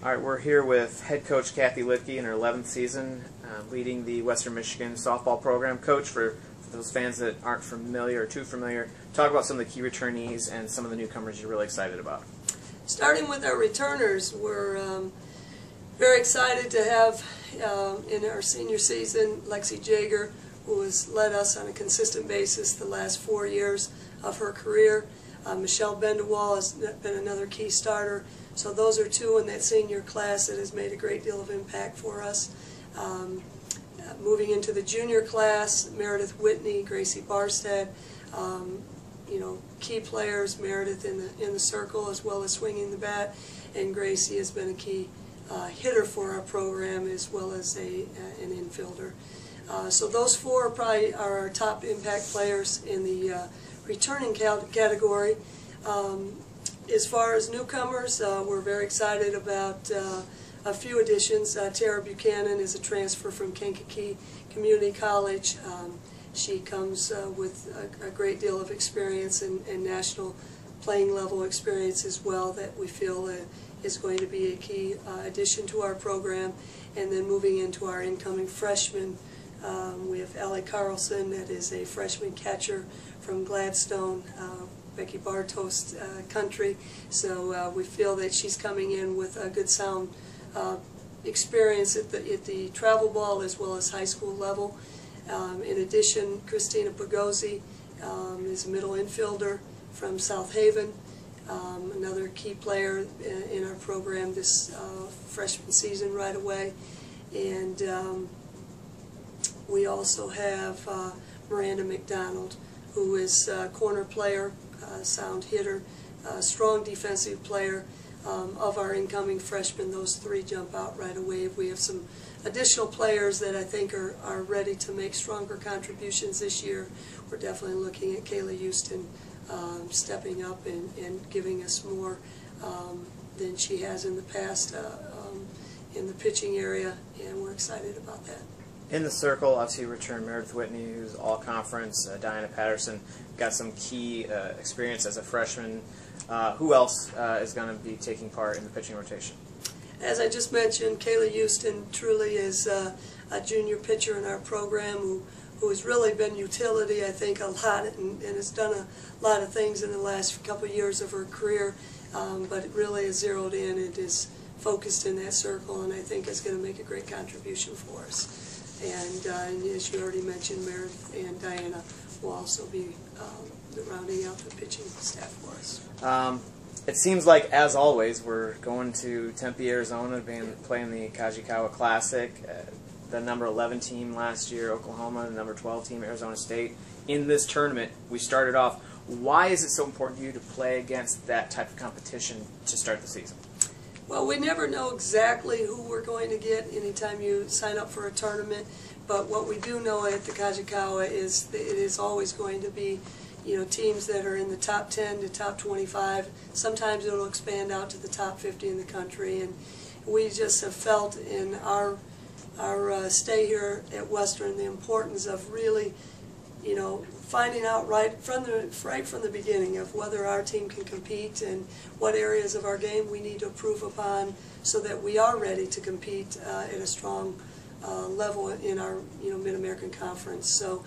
All right, we're here with head coach Kathy Leitke in her 11th season, leading the Western Michigan softball program. Coach, for those fans that aren't familiar or too familiar, talk about some of the key returnees and some of the newcomers you're really excited about. Starting with our returners, we're very excited to have in our senior season Lexi Jager, who has led us on a consistent basis the last 4 years of her career. Michelle Bendewall has been another key starter. So those are two in that senior class that has made a great deal of impact for us. Moving into the junior class, Meredith Whitney, Gracie Barstead, key players. Meredith in the circle as well as swinging the bat, and Gracie has been a key hitter for our program as well as an infielder. So those four probably are our top impact players in the returning category. As far as newcomers, we're very excited about a few additions. Tara Buchanan is a transfer from Kankakee Community College. She comes with a great deal of experience and national playing level experience as well that we feel is going to be a key addition to our program. And then moving into our incoming freshmen, we have Allie Carlson, that is a freshman catcher from Gladstone, Becky Bartos country. So we feel that she's coming in with a good sound experience at the travel ball as well as high school level. In addition, Christina Pagozzi is a middle infielder from South Haven, another key player in our program this freshman season right away. And we also have Miranda McDonald, who is a corner player, sound hitter, strong defensive player. Of our incoming freshmen, those three jump out right away. We have some additional players that I think are ready to make stronger contributions this year. We're definitely looking at Kayla Houston stepping up and giving us more than she has in the past in the pitching area, and we're excited about that. In the circle, obviously you return Meredith Whitney, who's all-conference. Diana Patterson got some key experience as a freshman. Who else is going to be taking part in the pitching rotation? As I just mentioned, Kayla Houston truly is a junior pitcher in our program who has really been utility, I think, a lot, and has done a lot of things in the last couple of years of her career, but it really is zeroed in. It is focused in that circle, and I think is going to make a great contribution for us. And as you already mentioned, Meredith and Diana will also be rounding out the pitching staff for us. It seems like, as always, we're going to Tempe, Arizona, playing the Kajikawa Classic. The number 11 team last year, Oklahoma, the number 12 team, Arizona State. In this tournament, we started off. Why is it so important to you to play against that type of competition to start the season? Well, we never know exactly who we're going to get anytime you sign up for a tournament, but what we do know at the Kajikawa is that it is always going to be teams that are in the top 10 to top 25. Sometimes it'll expand out to the top 50 in the country, and we just have felt in our stay here at Western the importance of really finding out right from the beginning of whether our team can compete and what areas of our game we need to improve upon so that we are ready to compete at a strong level in our Mid-American Conference. So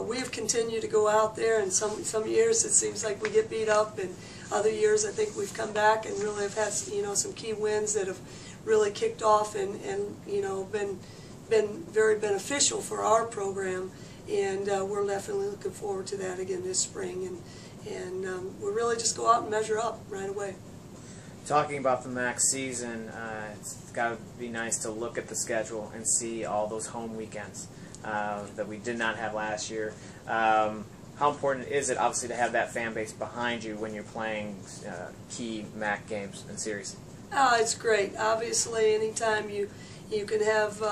we have continued to go out there, and some years it seems like we get beat up, and other years I think we've come back and really have had some key wins that have really kicked off and been very beneficial for our program. And we're definitely looking forward to that again this spring, and we'll really just go out and measure up right away. Talking about the MAC season, it's got to be nice to look at the schedule and see all those home weekends that we did not have last year. How important is it, obviously, to have that fan base behind you when you're playing key MAC games and series? Oh, it's great. Obviously, anytime you can have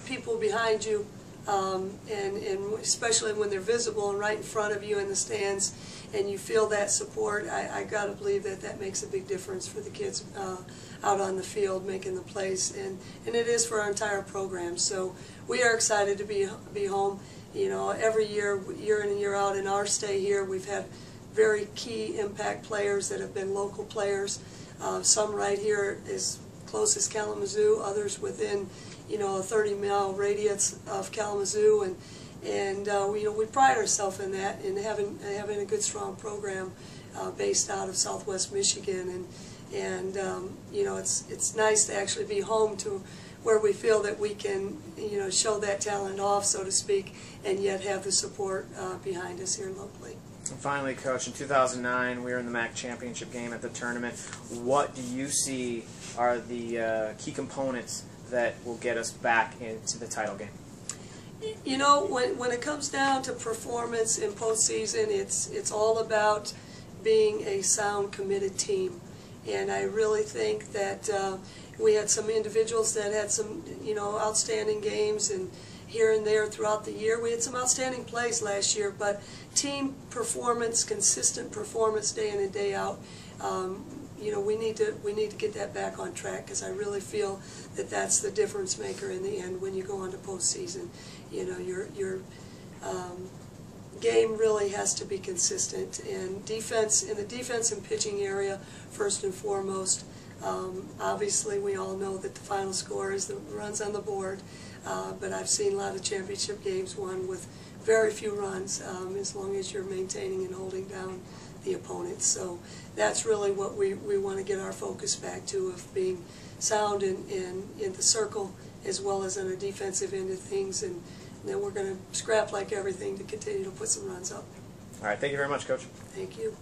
people behind you. And especially when they're visible and right in front of you in the stands, and you feel that support, I got to believe that makes a big difference for the kids out on the field making the plays, and it is for our entire program. So we are excited to be home. Every year in and year out in our stay here, we've had very key impact players that have been local players. Some right here as close as Kalamazoo, others within, a 30-mile radius of Kalamazoo, and we pride ourselves in that, in having a good, strong program based out of Southwest Michigan, and it's nice to actually be home to where we feel that we can, show that talent off, so to speak, and yet have the support behind us here locally. And finally, Coach, in 2009, we were in the MAC championship game at the tournament. What do you see are the key components that will get us back into the title game? When it comes down to performance in postseason, it's all about being a sound, committed team. And I really think that we had some individuals that had some, outstanding games, and here and there throughout the year. We had some outstanding plays last year, but team performance, consistent performance day in and day out, we need to get that back on track, because I really feel that that's the difference maker in the end when you go on to postseason. Your game really has to be consistent, and defense, in the defense and pitching area, first and foremost. Obviously, we all know that the final score is the runs on the board, but I've seen a lot of championship games won with very few runs, as long as you're maintaining and holding down the opponents. So that's really what we want to get our focus back to, of being sound in the circle as well as on the defensive end of things, and then we're going to scrap like everything to continue to put some runs up. All right, thank you very much, Coach. Thank you.